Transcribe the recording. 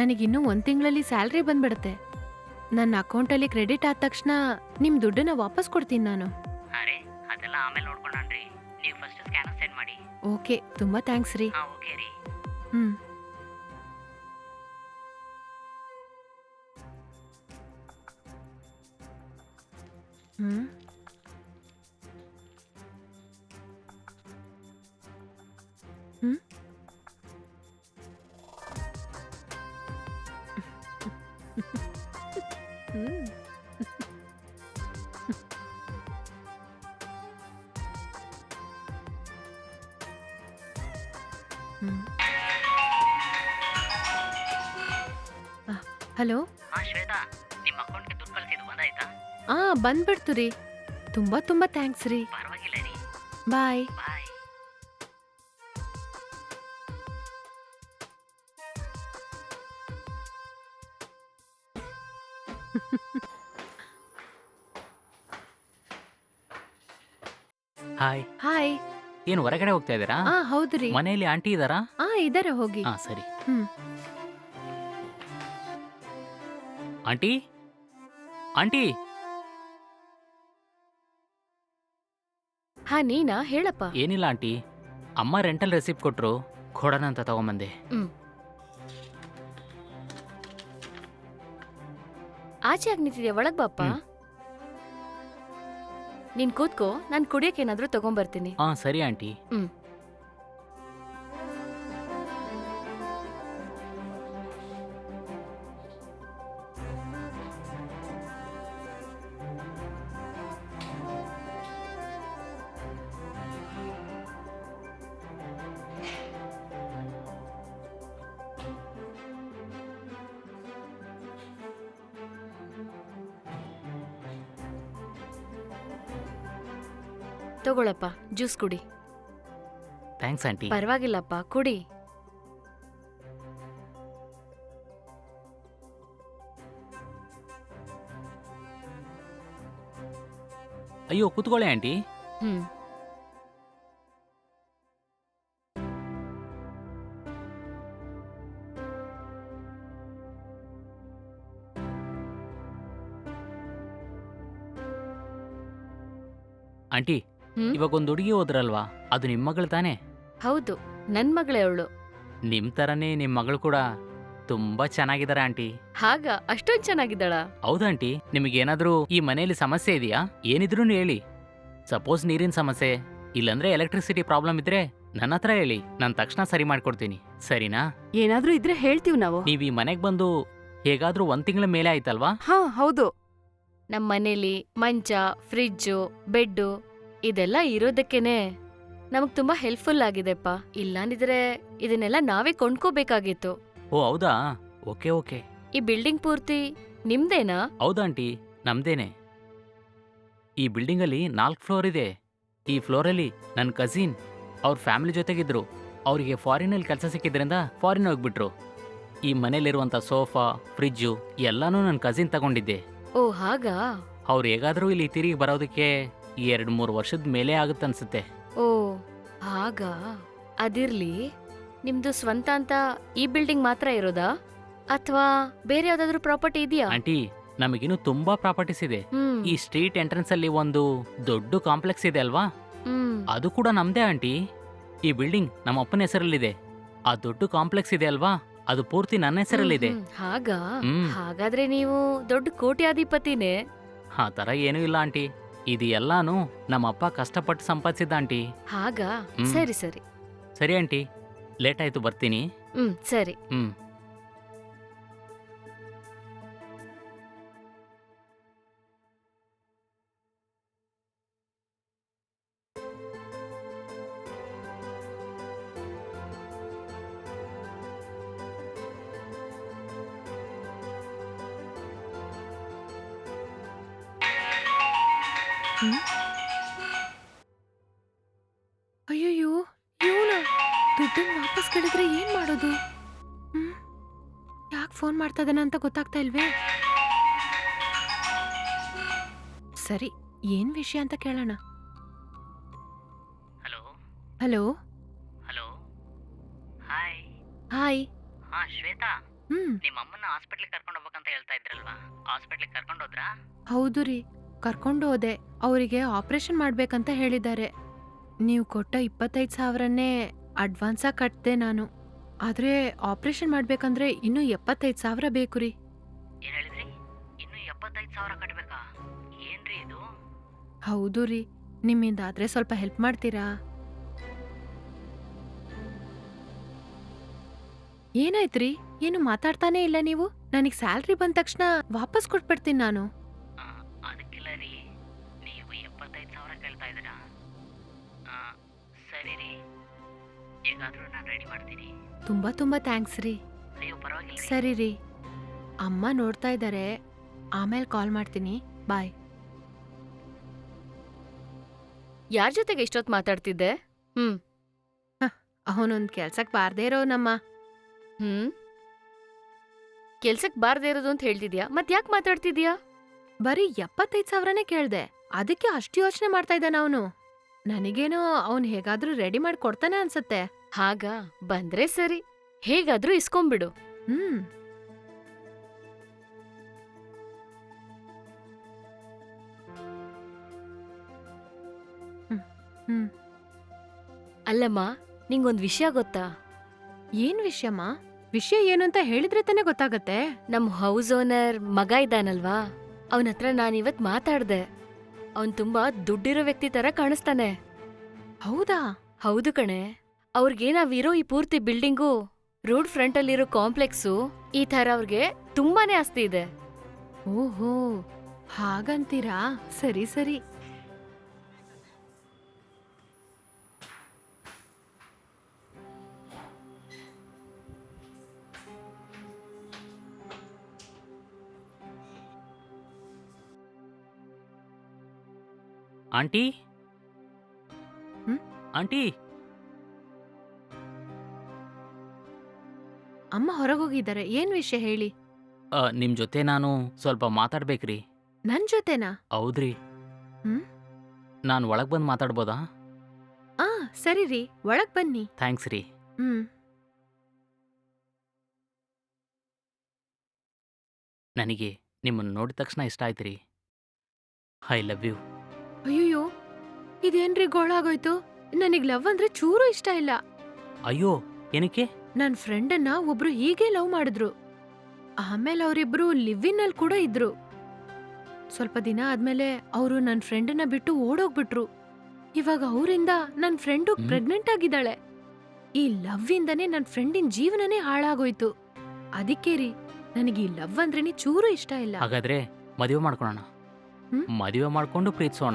ನನಗಿನ್ನೂ 1 ತಿಂಗಳಲ್ಲಿ ಸ್ಯಾಲ್ರಿ ಬಂದ್ಬಿಡುತ್ತೆ. ನನ್ನ ಅಕೌಂಟಲ್ಲಿ ಕ್ರೆಡಿಟ್ ಆದ ತಕ್ಷಣ ನಿಮ್ ದುಡ್ಡನ್ನ ವಾಪಸ್ ಕೊಡ್ತೀನಿ ನಾನು. ಅರೆ ಅದೆಲ್ಲ ಆಮೇಲೆ ನೋಡ್ಕೊಳ್ಳೋಣ್ರಿ. ನೀವು ಫಸ್ಟ್ ಸ್ಕ್ಯಾನರ್ ಸೆಂಡ್ ಮಾಡಿ. ಓಕೆ, ತುಂಬಾ ಥ್ಯಾಂಕ್ಸ್ ರೀ. ಹಾಂ ಓಕೆ ರೀ. ಹ್ಮ್. ಹ್ಮ್. ಹ್ಮ್. ಹ್ಮ್. ಹ್ಮ್. ಹಲೋ. ಹಾಂ ಶ್ವೇತಾ, ನಿಮ್ಮ ಅಕೌಂಟ್ಗೆ ದುಡ್ಡು ಕಳಿಸಿದ್ದು ಬಂದಾಯ್ತಾ? ಬಂದ್ಬಿಡ್ತು ರೀ. ತುಂಬಾ ತುಂಬಾ ಥ್ಯಾಂಕ್ಸ್ ರೀ. ಪರವಾಗಿಲ್ಲ ರೀ. ಬಾಯ್. ಬಾಯ್. ಹಾಯ್. ಹಾಯ್. ಏನು ಹೊರಗಡೆ ಹೋಗ್ತಾ ಇದ್ದೀರಾ? ಹೌದು ರೀ. ಮನೆಯಲ್ಲಿ ಆಂಟಿ ಇದ್ದಾರಾ? ಇದಾರೆ, ಹೋಗಿ. ಸರಿ. ಹ್ಮ್. Aunty, aunty. ನೀನಾ? ಹೇಳಪ್ಪ. ಏನಿಲ್ಲ ಆಂಟಿ, ಅಮ್ಮ ರೆಂಟಲ್ ರೆಸಿಪ್ಟ್ ಕೊಟ್ರು, ಕೊಡೋಣ ಅಂತ ತಗೊಂಬಂದೆ. ಆಚೆ ಆಗಿ ನಿಂತಿದ್ಯಾ, ಒಳಗ್ ಬಾಪ್ಪ. ನೀನ್ ಕೂತ್ಕೋ, ನಾನ್ ಕುಡಿಯಕ್ಕೆ ಏನಾದ್ರೂ ತಗೊಂಬರ್ತೀನಿ. ಸರಿ ಆಂಟಿ. ತಗೊಳಪ್ಪ, ಜ್ಯೂಸ್ ಕುಡಿ. Thanks aunty. ಪರವಾಗಿಲ್ಲಪ್ಪ, ಕುಡಿ. ಅಯ್ಯೋ, ಕೂತ್ಕೊಳ್ಳಿ ಆಂಟಿ. ಹ್ಮ್. ಆಂಟಿ, ಇವಾಗ ಒಂದು ಹುಡುಗಿ ಹೋದ್ರಲ್ವಾ, ಅದು ನಿಮ್ಮ ಮಗಳು ತಾನೇ? ಹೌದು, ನನ್ ಮಗಳೇ ಅವಳು. ನಿಮ್ ತರನೇ ನಿಮ್ ಮಗಳು ಕೂಡ ತುಂಬಾ ಚೆನ್ನಾಗಿದ್ದಾರೆ ಆಂಟಿ. ಹಾಗ? ಅಷ್ಟೊಂದ್ ಚೆನ್ನಾಗಿದ್ದಾಳ? ಹೌದಾಂಟಿ. ನಿಮಗೇನಾದ್ರೂ ಈ ಮನೆಯಲ್ಲಿ ಸಮಸ್ಯೆ ಇದೆಯಾ? ಏನಿದ್ರು ಹೇಳಿ. ಸಪೋಸ್ ನೀರಿನ ಸಮಸ್ಯೆ, ಇಲ್ಲಂದ್ರೆ ಎಲೆಕ್ಟ್ರಿಸಿಟಿ ಪ್ರಾಬ್ಲಮ್ ಇದ್ರೆ ನನ್ನ ಹತ್ರ ಹೇಳಿ, ನಾನು ತಕ್ಷಣ ಸರಿ ಮಾಡ್ಕೊಡ್ತೀನಿ. ಸರಿನಾ? ಏನಾದ್ರೂ ಇದ್ರೆ ಹೇಳ್ತೀವಿ ನಾವು. ನೀವ್ ಈ ಮನೆಗ್ ಬಂದು ಹೇಗಾದ್ರೂ 1 ತಿಂಗಳ ಮೇಲೆ ಆಯ್ತಲ್ವಾ? ಹೌದು. ನಮ್ ಮನೇಲಿ ಮಂಚ, ಫ್ರಿಡ್ಜು, ಬೆಡ್ಡು ಇದೆಲ್ಲ ಇರೋದಕ್ಕೇನೆ ನಮಗ್ ತುಂಬಾ ಹೆಲ್ಪ್ಫುಲ್ ಆಗಿದೆಪ್ಪ. ಇಲ್ಲಾಂದಿದ್ರೆ ಇದನ್ನೆಲ್ಲ ನಾವೇ ಕೊಂಡ್ಕೋಬೇಕಾಗಿತ್ತು. ಓ ಹೌದಾ? Okay okay. ಈ ಬಿಲ್ಡಿಂಗ್ ಪೂರ್ತಿ ನಿಮ್ದೇನಾ? ಹೌದಾಂಟಿ, ನಮ್ದೇನೆ. ಈ ಬಿಲ್ಡಿಂಗಲ್ಲಿ 4 ಫ್ಲೋರ್ ಇದೆ. ಈ ಫ್ಲೋರಲ್ಲಿ ನನ್ನ ಕಸಿನ್ ಅವ್ರ ಫ್ಯಾಮಿಲಿ ಜೊತೆಗಿದ್ರು. ಅವರಿಗೆ ಫಾರಿನಲ್ಲಿ ಕೆಲಸ ಸಿಕ್ಕಿದ್ರಿಂದ ಫಾರಿನ್ ಹೋಗ್ಬಿಟ್ರು. ಈ ಮನೇಲಿರುವಂಥ ಸೋಫಾ, ಫ್ರಿಜ್ಜು ಎಲ್ಲಾನು ನನ್ನ ಕಸಿನ್ ತಗೊಂಡಿದ್ದೆ. ಓ ಹಾಗಾ? ಅವ್ರು ಹೇಗಾದ್ರೂ ಇಲ್ಲಿ ತಿರುಗಿ ಬರೋದಕ್ಕೆ 2-3 ವರ್ಷದ ಮೇಲೆ ಆಗುತ್ತನ್ಸುತ್ತೆ. ಓ ಹಾಗಾ? ಅದಿರ್ಲಿ, ನಿಮ್ದು ಸ್ವಂತ ಅಂತ ಈ ಬಿಲ್ಡಿಂಗ್ ಮಾತ್ರ ಇರೋದಾ ಅಥವಾ ಬೇರೆ ಯಾವ್ದಾದ್ರು ಪ್ರಾಪರ್ಟಿ ಇದೆಯಾ? ಆಂಟಿ, ನಮಗಿನ್ನು ತುಂಬಾ ಪ್ರಾಪರ್ಟೀಸ್ ಇದೆ. ಈ ಸ್ಟ್ರೀಟ್ ಎಂಟ್ರೆನ್ಸ್ ಅಲ್ಲಿ ಒಂದು ದೊಡ್ಡ ಕಾಂಪ್ಲೆಕ್ಸ್ ಇದೆ ಅಲ್ವಾ, ಅದು ಕೂಡ ನಮ್ದೇ ಆಂಟಿ. ಈ ಬಿಲ್ಡಿಂಗ್ ನಮ್ಮ ಅಪ್ಪನ ಹೆಸರಲ್ಲಿದೆ. ಆ ದೊಡ್ಡ ಕಾಂಪ್ಲೆಕ್ಸ್ ಇದೆ ಅಲ್ವಾ, ಅದು ಪೂರ್ತಿ ನನ್ನ ಹೆಸರಲ್ಲಿದೆ. ಹಾಗಾ? ಹಾಗಾದ್ರೆ ನೀವು ದೊಡ್ಡ ಕೋಟ್ಯಾಧಿಪತಿನೇ. ಆ ತರ ಏನೂ ಇಲ್ಲ ಆಂಟಿ, ಇದು ಎಲ್ಲಾನು ನಮ್ಮ ಅಪ್ಪ ಕಷ್ಟಪಟ್ಟು ಸಂಪಾದಿಸಿದ್ದ ಆಂಟಿ. ಹಾಗಾ? ಸರಿ ಸರಿ ಸರಿ ಆಂಟಿ, ಲೇಟ್ ಆಯ್ತು, ಬರ್ತೀನಿ. ಸರಿ. ಅಯ್ಯಯ್ಯೋ, ಇವನ ದುಡ್ಡನ್ನ ವಾಪಸ್ ಕೇಳಿದ್ರೆ ಏನ್ ಮಾಡೋದು? ಯಾಕೆ ಫೋನ್ ಮಾಡ್ತಾ ಇದ್ದಾನ ಅಂತ ಗೊತ್ತಾಗ್ತಾ ಇಲ್ವೇ? ಸರಿ, ಏನ್ ವಿಷಯ ಅಂತ ಕೇಳೋಣ. Hello hello. Hello. Hi. Hi. Shweta, ನಿಮ್ಮ ಅಮ್ಮನ ಹಾಸ್ಪಿಟ್ಲಿಗೆ ಕರ್ಕೊಂಡು ಹೋಗ್ಬೇಕಂತ ಹೇಳ್ತಾ ಇದ್ರಲ್ವಾ, ಹಾಸ್ಪಿಟ್ಲಿಗೆ ಕರ್ಕೊಂಡು ಹೋದ್ರಾ? ಹೌದು ರೀ, ಕರ್ಕೊಂಡು ಹೋದೆ. ಅವರಿಗೆ ಆಪರೇಷನ್ ಮಾಡ್ಬೇಕಂತ ಹೇಳಿದ್ದಾರೆ. ನೀವು ಕೊಟ್ಟ 25,000ನೇ ಅಡ್ವಾನ್ಸಾಗಿ ಕಟ್ಟಿದೆ ನಾನು. ಆದ್ರೆ ಆಪರೇಷನ್ ಮಾಡ್ಬೇಕಂದ್ರೆ ಇನ್ನೂ 75,000 ಬೇಕು ರೀ. ಏನ್ ಹೇಳಿದ್ರಿ? ಇನ್ನು 75,000 ಕಟ್ಬೇಕಾ? ಏನ್ರಿ ಇದು? ಹೌದು ರೀ, ನಿಮ್ಮಿಂದಾದ್ರೆ ಸ್ವಲ್ಪ ಹೆಲ್ಪ್ ಮಾಡ್ತೀರಾ? ಏನಾಯ್ತ್ರಿ? ಏನು ಮಾತಾಡ್ತಾನೇ ಇಲ್ಲ ನೀವು? ನನಗ್ ಸ್ಯಾಲ್ರಿ ಬಂದ ತಕ್ಷಣ ವಾಪಸ್ ಕೊಟ್ಬಿಡ್ತೀನಿ ನಾನು. ಅದಕ್ಕಿಲ್ಲ ರೀ, ನೀವು 75,000 ಕೇಳ್ತಾ ಇದ್ದೀರಾ. ಸರಿ ರೀ, ಹೇಗಾದ್ರೂ ನಾನು ರೆಡಿ ಮಾಡ್ತೀನಿ. ತುಂಬಾ ತುಂಬಾ ಥ್ಯಾಂಕ್ಸ್ ರೀ. ಅಯ್ಯೋ ಪರವಾಗಿಲ್ಲ. ಸರಿ ರೀ, ಅಮ್ಮ ನೋಡ್ತಾ ಇದ್ದಾರೆ, ಆಮೇಲೆ ಕಾಲ್ ಮಾಡ್ತೀನಿ. ಬಾಯ್. ಯಾರ್ ಜೊತೆಗೆ ಇಷ್ಟೊತ್ತು ಮಾತಾಡ್ತಿದ್ದೆ? ಅವನೊಂದ್ ಕೆಲ್ಸಕ್ ಬಾರ್ದೇ ಇರೋನಮ್ಮ. ಕೆಲ್ಸಕ್ ಬಾರ್ದೇ ಇರೋದು ಅಂತ ಹೇಳ್ತಿದ್ಯಾ, ಮತ್ ಯಾಕೆ ಮಾತಾಡ್ತಿದ್ಯಾ? ಬರೀ 75,000ನೇ ಕೇಳ್ದೆ, ಅದಕ್ಕೆ ಅಷ್ಟು ಯೋಚನೆ ಮಾಡ್ತಾ ಇದ್ದಾನ ಅವನು. ನನಗೇನೋ ಅವನ್ ಹೇಗಾದ್ರೂ ರೆಡಿ ಮಾಡಿ ಕೊಡ್ತಾನೆ ಅನ್ಸತ್ತೆ. ಹಾಗ ಬಂದ್ರೆ ಸರಿ, ಹೇಗಾದ್ರೂ ಇಸ್ಕೊಂಬಿಡು. ಹ್ಮ್ ಹ್ಮ್ ಹ್ಮ್ ಅಲ್ಲಮ್ಮ, ನಿಂಗೊಂದ್ ವಿಷಯ ಗೊತ್ತಾ? ಏನ್ ವಿಷಯಮ್ಮ? ವಿಷಯ ಏನು ಅಂತ ಹೇಳಿದ್ರೆ ತಾನೇ ಗೊತ್ತಾಗತ್ತೆ. ನಮ್ ಹೌಸ್ ಓನರ್ ಮಗ ಇದ್ದಾನಲ್ವಾ, ಅವನ ಹತ್ರ ನಾನಿವತ್ ಮಾತಾಡ್ದೆ. ಅವನ್ ತುಂಬಾ ದುಡ್ಡಿರೋ ವ್ಯಕ್ತಿ ತರ ಕಾಣಿಸ್ತಾನೆ. ಹೌದಾ? ಹೌದು ಕಣೆ. ಅವ್ರಿಗೆ ನಾವಿರೋ ಈ ಪೂರ್ತಿ ಬಿಲ್ಡಿಂಗು, ರೋಡ್ ಫ್ರಂಟ್ ಅಲ್ಲಿರೋ ಕಾಂಪ್ಲೆಕ್ಸು, ಈ ತರ ಅವ್ರಿಗೆ ತುಂಬಾನೇ ಆಸ್ತಿ ಇದೆ. ಓಹೋ, ಹಾಗಂತೀರಾ? ಸರಿ ಸರಿ. ಆಂಟಿ, ಹ್ಮ್? ಆಂಟಿ, ಅಮ್ಮ ಹೊರಗೋಗಿದ್ದಾರೆ. ಏನ್ ವಿಷಯ ಹೇಳಿ? ನಿಮ್ ಜೊತೆ ನಾನು ಸ್ವಲ್ಪ ಮಾತಾಡ್ಬೇಕ್ರಿ. ನನ್ ಜೊತೆನಾ? ಹೌದ್ರಿ. ಹ್ಮ್? ನಾನು ಒಳಗ್ ಬಂದು ಮಾತಾಡ್ಬೋದಾ? ಆ ಸರಿ ರೀ, ಒಳಗ್ ಬನ್ನಿ. ಥ್ಯಾಂಕ್ಸ್ ರೀ. ಹ್ಮ್ ನನಗೆ ನಿಮ್ಮನ್ನು ನೋಡಿದ ತಕ್ಷಣ ಇಷ್ಟ ಆಯ್ತು ರೀ. I love you. ಅಯ್ಯೋ, ಇದೇನ್ರಿ ಗೋಳಾಗೋಯ್ತು? ನನಗ್ ಲವ್ ಅಂದ್ರೆ ಚೂರು ಇಷ್ಟ ಇಲ್ಲ. ಅಯ್ಯೋ, ಏನಕ್ಕೆ? ನನ್ ಫ್ರೆಂಡನ್ನ ಒಬ್ರು ಹೀಗೆ ಲವ್ ಮಾಡಿದ್ರು. ಆಮೇಲೆ ಅವರಿಬ್ರು ಲಿವ್ ಇನ್ ಅಲ್ಲಿ ಕೂಡ ಇದ್ರು. ಸ್ವಲ್ಪ ದಿನ ಆದ್ಮೇಲೆ ಅವರು ನನ್ ಫ್ರೆಂಡನ್ನ ಬಿಟ್ಟು ಓಡೋಗ್ಬಿಟ್ರು. ಇವಾಗ ಅವರಿಂದ ನನ್ ಫ್ರೆಂಡು ಪ್ರೆಗ್ನೆಂಟ್ ಆಗಿದ್ದಾಳೆ. ಈ ಲವ್ ಇಂದನೇ ನನ್ ಫ್ರೆಂಡಿನ ಜೀವನನೇ ಹಾಳಾಗೋಯ್ತು. ಅದಕ್ಕೆ ರೀ, ನನಗೆ ಈ ಲವ್ ಅಂದ್ರೇನೆ ಚೂರು ಇಷ್ಟ ಇಲ್ಲ. ಹಾಗಾದ್ರೆ ಮದುವೆ ಮಾಡ್ಕೊಳ್ಳೋಣ. ಹ್ಮ್? ಮದುವೆ ಮಾಡ್ಕೊಂಡು ಪ್ರೀತಿಸೋಣ.